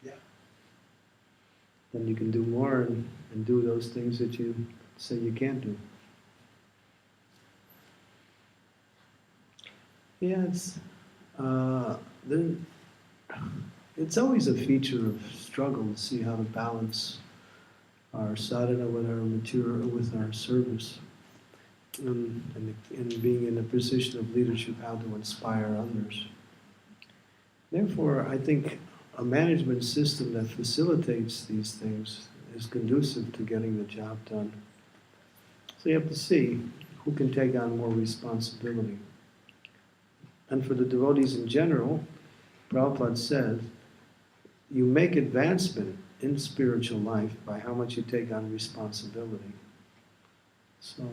Yeah. Then you can do more and do those things that you say you can't do. Yeah, then it's always a feature of struggle to see how to balance our sadhana with our material, with our service, and being in a position of leadership, how to inspire others. Therefore, I think a management system that facilitates these things is conducive to getting the job done. So you have to see who can take on more responsibility. And for the devotees in general, Prabhupada says, you make advancement in spiritual life by how much you take on responsibility. So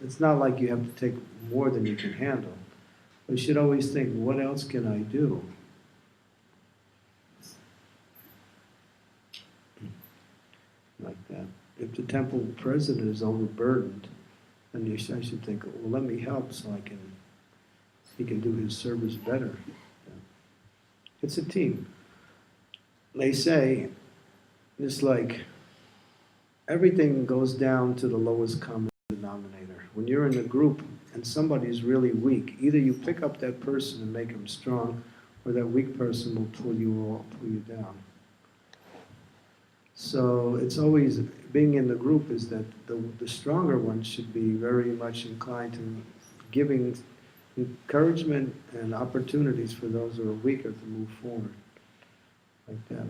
it's not like you have to take more than you can handle. But you should always think, what else can I do? Like that. If the temple president is overburdened, then I should think, well, let me help so he can do his service better. It's a team. They say, it's like everything goes down to the lowest common denominator. When you're in a group and somebody's really weak, either you pick up that person and make him strong, or that weak person will pull you down. So it's always, being in the group is that the stronger one should be very much inclined to giving encouragement and opportunities for those who are weaker to move forward. Like that.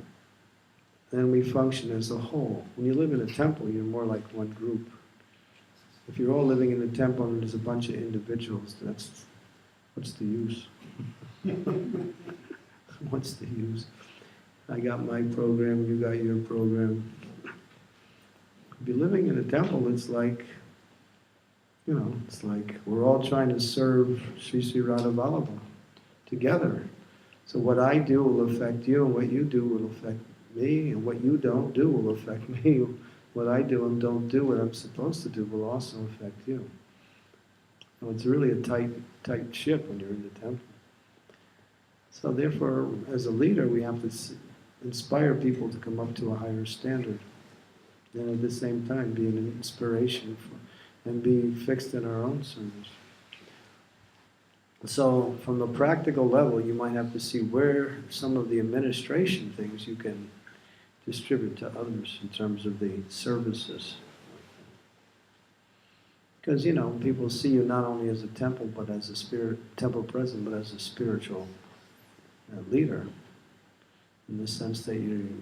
Then we function as a whole. When you live in a temple, you're more like one group. If you're all living in a temple and there's a bunch of individuals, what's the use? What's the use? I got my program, you got your program. If you're living in a temple, it's like, it's like we're all trying to serve Sri Sri Radha Vallabha together. So what I do will affect you, and what you do will affect me, and what you don't do will affect me. What I do and don't do, what I'm supposed to do, will also affect you. So it's really a tight ship when you're in the temple. So therefore, as a leader, we have to inspire people to come up to a higher standard, and at the same time be an inspiration and be fixed in our own service. So from the practical level, you might have to see where some of the administration things you can distribute to others in terms of the services. Because, people see you not only as a temple, but as a temple president, but as a spiritual leader, in the sense that you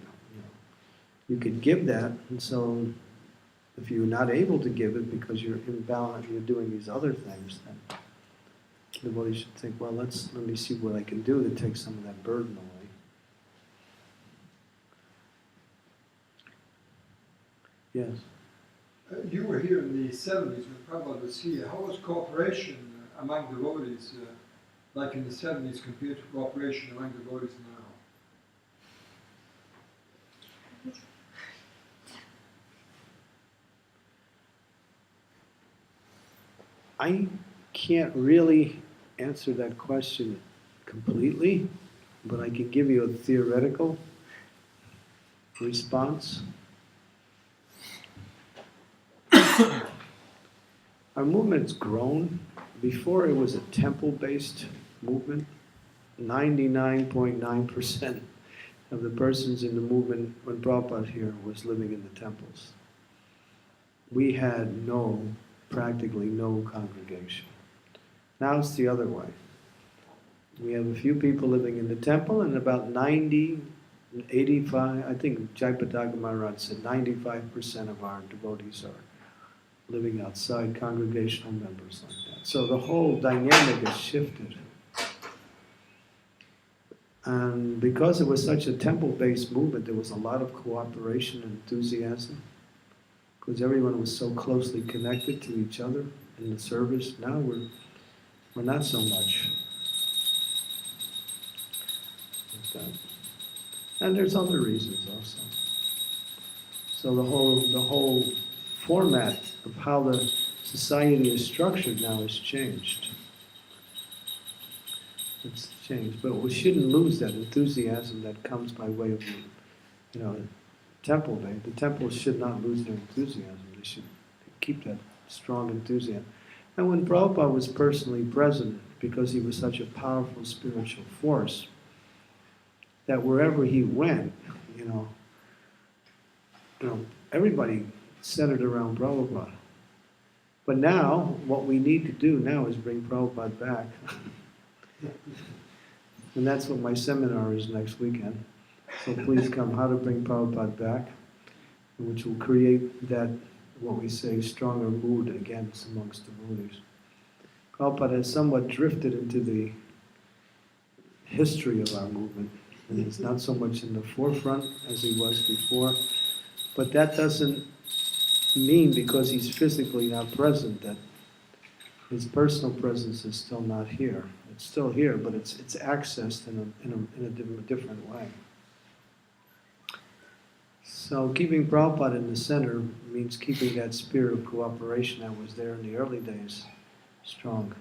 could give that, and so if you're not able to give it because you're imbalanced, you're doing these other things, then the devotee should think, well, let me see what I can do to take some of that burden away. Yes? You were here in the 70s when Prabhupada was here. How was cooperation among devotees, like in the 70s, compared to cooperation among devotees now? I can't really answer that question completely, but I can give you a theoretical response. Our movement's grown. Before it was a temple-based movement. 99.9% of the persons in the movement when Prabhupada here was living in the temples. We had practically no congregation. Now it's the other way. We have a few people living in the temple, and about 85, I think Jayapataka Maharaj said 95% of our devotees are living outside, congregational members like that. So the whole dynamic has shifted. And because it was such a temple-based movement, there was a lot of cooperation and enthusiasm, because everyone was so closely connected to each other in the service. Now we're not so much like that. And there's other reasons also. So the whole format of how the society is structured now has changed. It's changed, but we shouldn't lose that enthusiasm that comes by way of, temple day. The temples should not lose their enthusiasm. They should keep that strong enthusiasm. And when Prabhupada was personally present because he was such a powerful spiritual force, that wherever he went, you know, everybody centered around Prabhupada. But now, what we need to do now is bring Prabhupada back. And that's what my seminar is next weekend. So please come, how to bring Prabhupada back, which will create that, what we say, stronger mood again amongst devotees. Prabhupada has somewhat drifted into the history of our movement, and he's not so much in the forefront as he was before. But that doesn't mean, because he's physically not present, that his personal presence is still not here. It's still here, but it's accessed in a different way. So keeping Prabhupada in the center means keeping that spirit of cooperation that was there in the early days strong.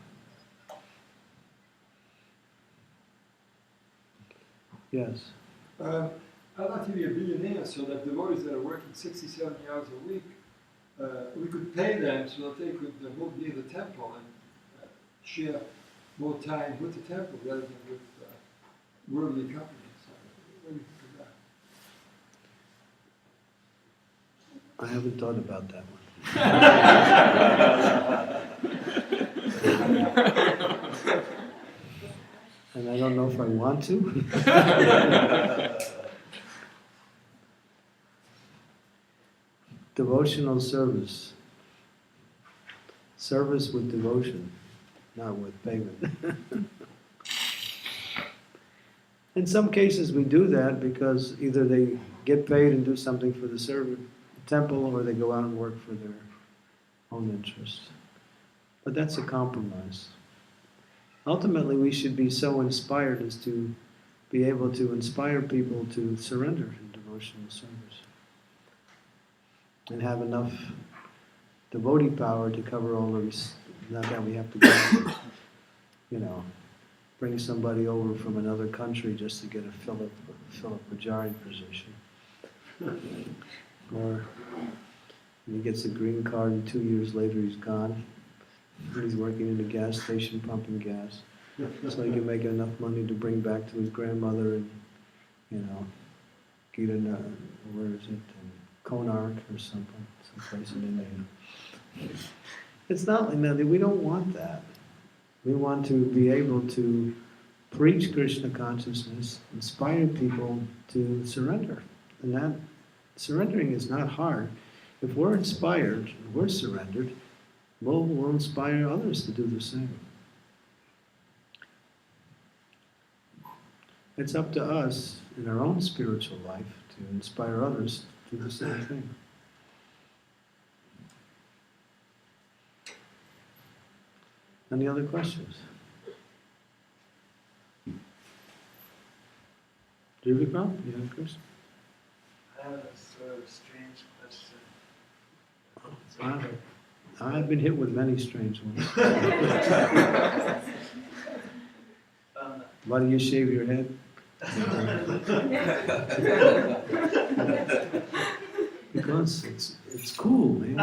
Yes? I'd like to be a billionaire so that devotees that are working 60, 70 hours a week, we could pay them so that they could move near the temple and share more time with the temple rather than with worldly companies. What do you think of that? I haven't thought about that one. And I don't know if I want to. Devotional service. Service with devotion, not with payment. In some cases we do that because either they get paid and do something for the temple, or they go out and work for their own interest. But that's a compromise. Ultimately, we should be so inspired as to be able to inspire people to surrender in devotional service and have enough devotee power to cover all of this. Not that we have to go, bring somebody over from another country just to get a Philip Pujari position. Or he gets a green card and 2 years later he's gone. He's working in a gas station pumping gas. So he can make enough money to bring back to his grandmother and, get in, where is it, Konark or something, someplace in India. It's not like that. We don't want that. We want to be able to preach Krishna consciousness, inspire people to surrender. And that surrendering is not hard. If we're inspired, and we're surrendered, we'll inspire others to do the same. It's up to us in our own spiritual life to inspire others to do the same thing. Any other questions? Jivikram, you have a question? I have a sort of strange question. I've been hit with many strange ones. Why do you shave your head? Because it's cool, man.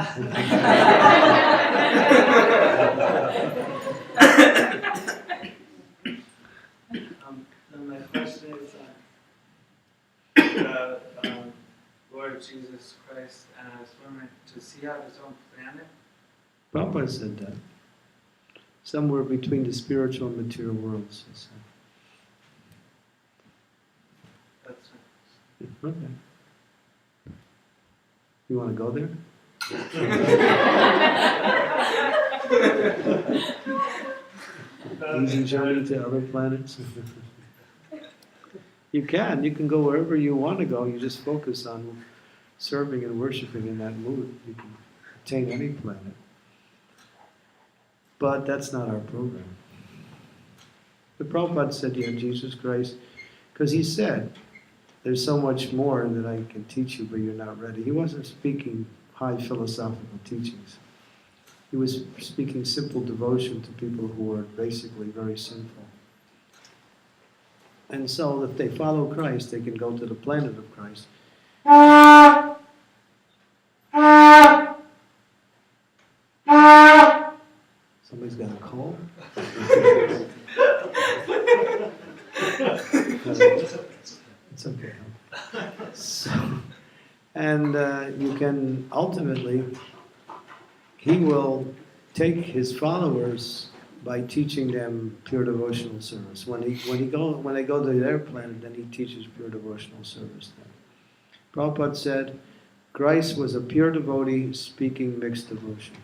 My question is Lord Jesus Christ swimming to see out his own planet. Prabhupada said that. Somewhere between the spiritual and material worlds. He said. That's Okay. You want to go there? Easy journey to other planets. You can go wherever you want to go. You just focus on serving and worshiping in that mood. You can attain any planet. But that's not our program. The Prabhupada said, Jesus Christ, because he said, there's so much more that I can teach you, but you're not ready. He wasn't speaking high philosophical teachings. He was speaking simple devotion to people who are basically very sinful. And so if they follow Christ, they can go to the planet of Christ. Somebody's got a cold? It's okay. So, and you can ultimately, he will take his followers by teaching them pure devotional service. When they go to their planet, then he teaches pure devotional service. Then Prabhupada said, Christ was a pure devotee speaking mixed devotion.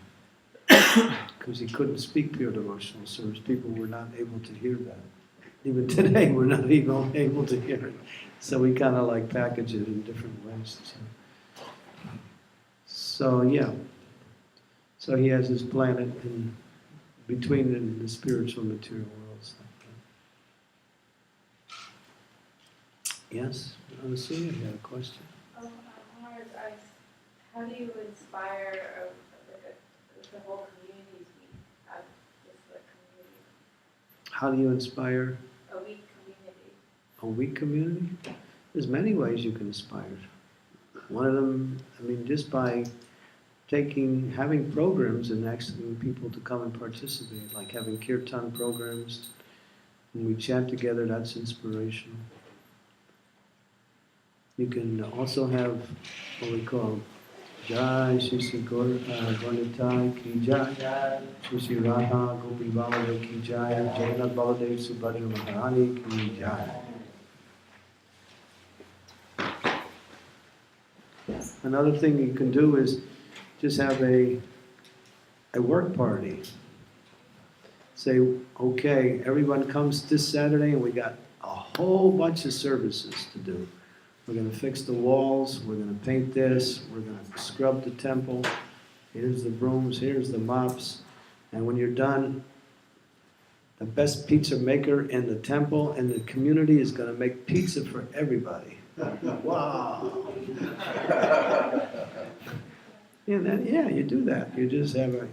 Because he couldn't speak pure devotional service. People were not able to hear that. Even today, we're not even able to hear it. So we kind of like package it in different ways. So yeah. So he has his planet in between the spiritual and material worlds. Yes? Anasia, you had a question? Maharaj, how do you inspire the whole community's week? Just the community? How do you inspire A weak community. a weak community? There's many ways you can inspire. One of them, just by having programs and asking people to come and participate, like having kirtan programs. When we chant together, that's inspirational. You can also have what we call Jai Shri Shri Gauranitai Ki Jai, Shri Shri Radha Gopi Baladev Ki Jai, Jagannath Baladev Subhadra Maharani Ki Jai. Another thing you can do is just have a work party. Say, okay, everyone comes this Saturday and we got a whole bunch of services to do. We're going to fix the walls, we're going to paint this, we're going to scrub the temple, here's the brooms, here's the mops, and when you're done, the best pizza maker in the temple and the community is going to make pizza for everybody. Wow! You do that. You just have a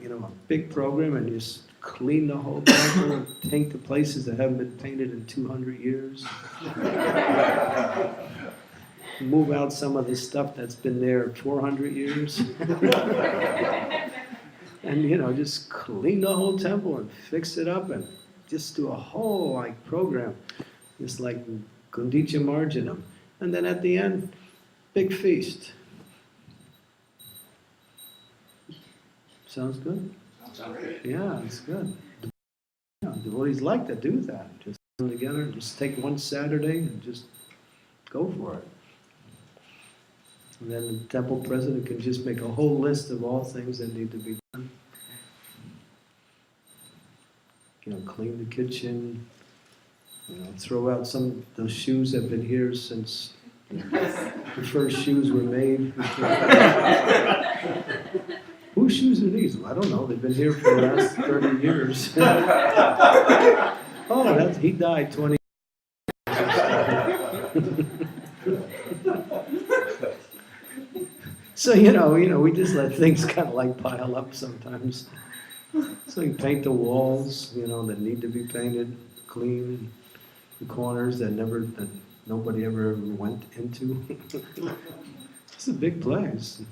big program and you just clean the whole temple and paint the places that haven't been painted in 200 years. Move out some of the stuff that's been there 400 years. And just clean the whole temple and fix it up and just do a whole program. Just like Gundicha Marjanam. And then at the end, big feast. Sounds good? Sounds great. Yeah, it's good. Devotees like to do that. Just come together, just take one Saturday and just go for it. And then the temple president can just make a whole list of all things that need to be done. Clean the kitchen, throw out some of those shoes that have been here since the first shoes were made. Whose shoes are these? I don't know. They've been here for the last 30 years. Oh, he died 20 So, we just let things kind of pile up sometimes. So you paint the walls, that need to be painted, clean the corners that nobody ever went into. It's a big place.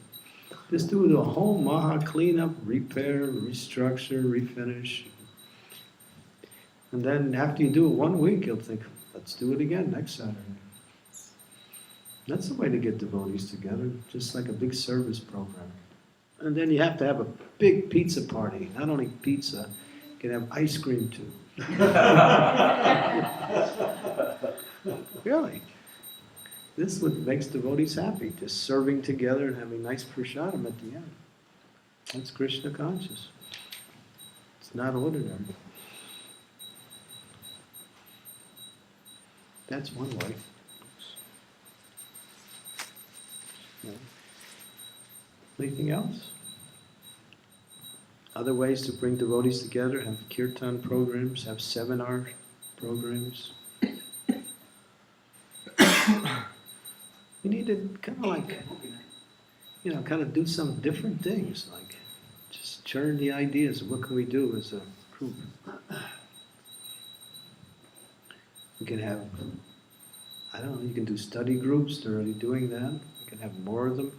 Just do the whole Maha cleanup, repair, restructure, refinish. And then after you do it 1 week, you'll think, let's do it again next Saturday. That's the way to get devotees together, just like a big service program. And then you have to have a big pizza party. Not only pizza, you can have ice cream too. Really. This is what makes devotees happy, just serving together and having nice Purshottam at the end. That's Krishna conscious. It's not ordinary. That's one way. Yeah. Anything else? Other ways to bring devotees together, have kirtan programs, have seminar programs. We need to kind of do some different things, like just churn the ideas of what can we do as a group. You can have, you can do study groups, they're already doing that. You can have more of them.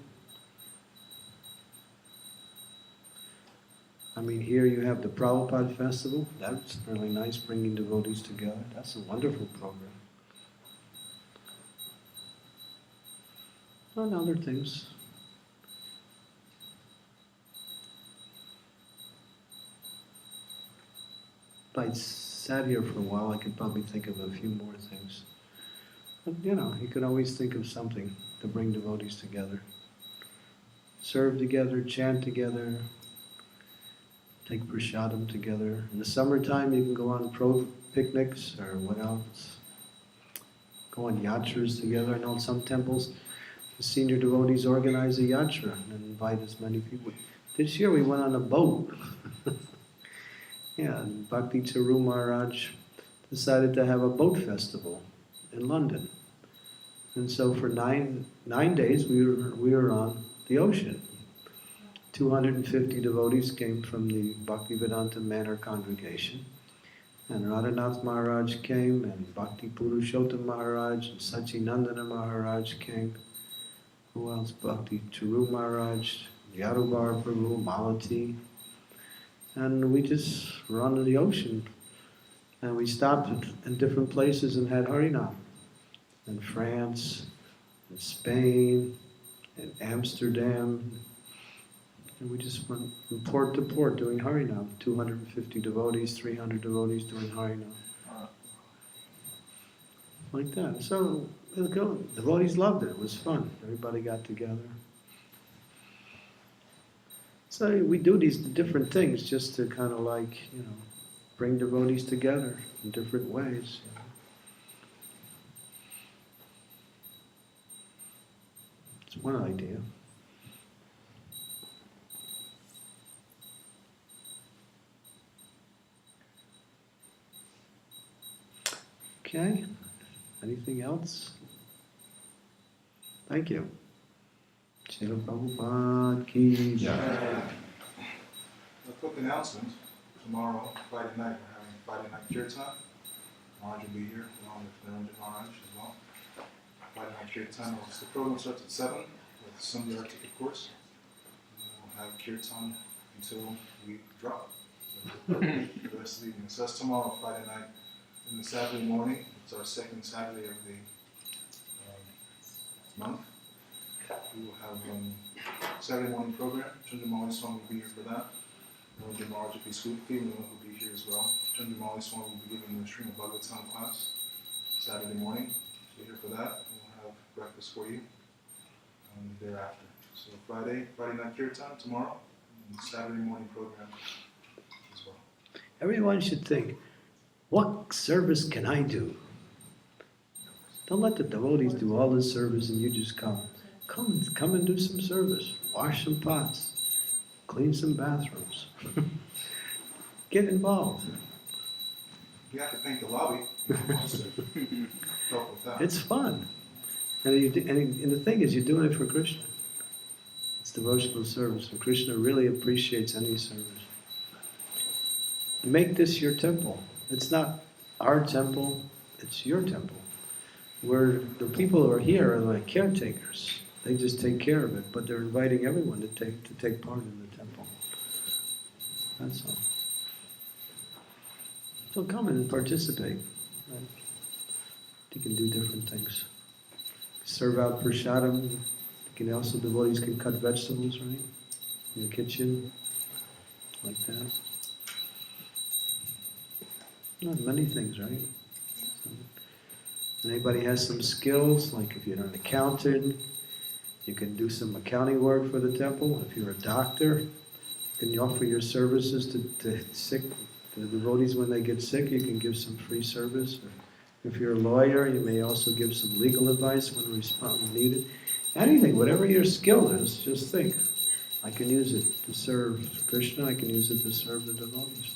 Here you have the Prabhupada Festival. That's really nice, bringing devotees together. That's a wonderful program. and other things. If I sat here for a while, I could probably think of a few more things. But you could always think of something to bring devotees together. Serve together, chant together, take Purshottam together. In the summertime, you can go on picnics or what else? Go on yatras together. I know in some temples, the senior devotees organize a yatra and invite as many people. This year we went on a boat. Yeah, and Bhakti Charu Maharaj decided to have a boat festival in London. And so for nine days we were on the ocean. 250 devotees came from the Bhaktivedanta Manor congregation. And Radhanath Maharaj came, and Bhakti Purshottam Maharaj, and Sachinandana Maharaj came. Who else? Bhakti Charu Maharaj, Yadubar Prabhu, Malati. And we just were on the ocean. And we stopped in different places and had Harinam. In France, in Spain, in Amsterdam. And we just went from port to port doing Harinam. 250 devotees, 300 devotees doing Harinam. Like that. So, devotees loved it. It was fun. Everybody got together. So we do these different things just to kind of bring devotees together in different ways. It's one idea. Okay, anything else? Thank you. Srila Prabhupada ki jai. A quick announcement. Tomorrow, Friday night, we're having Friday night kirtan. Maharaj will be here along with Narendra Maharaj as well. Friday night kirtan. The program starts at 7 with Sunday Arctic, of course. And we'll have kirtan until we drop. So the rest of the evening. So that's tomorrow, Friday night. And the Saturday morning, it's our second Saturday of the month. We will have Saturday morning program. Candramauli Swami will be here for that. Narendra Maharaj will be here as well. Candramauli Swami will be giving the Srimad Bhagavatam class Saturday morning. So here for that. We'll have breakfast for you thereafter. So Friday night kirtan tomorrow, and Saturday morning program as well. Everyone should think, what service can I do? Don't let the devotees do all this service and you just come. Come and do some service. Wash some pots. Clean some bathrooms. Get involved. You have to paint the lobby if you want to help with that. It's fun. And the thing is, you're doing it for Krishna. It's devotional service. And Krishna really appreciates any service. Make this your temple. It's not our temple, it's your temple. Where the people who are here are like caretakers. They just take care of it, but they're inviting everyone to take part in the temple. That's all. So come and participate. Right? You can do different things. Serve out Purshottam. Devotees can cut vegetables, right? In the kitchen, like that. Many things, right? So, anybody has some skills, like if you're an accountant, you can do some accounting work for the temple. If you're a doctor, you can offer your services to the devotees when they get sick. You can give some free service. Or if you're a lawyer, you may also give some legal advice when needed. Anything, whatever your skill is, just think. I can use it to serve Krishna. I can use it to serve the devotees.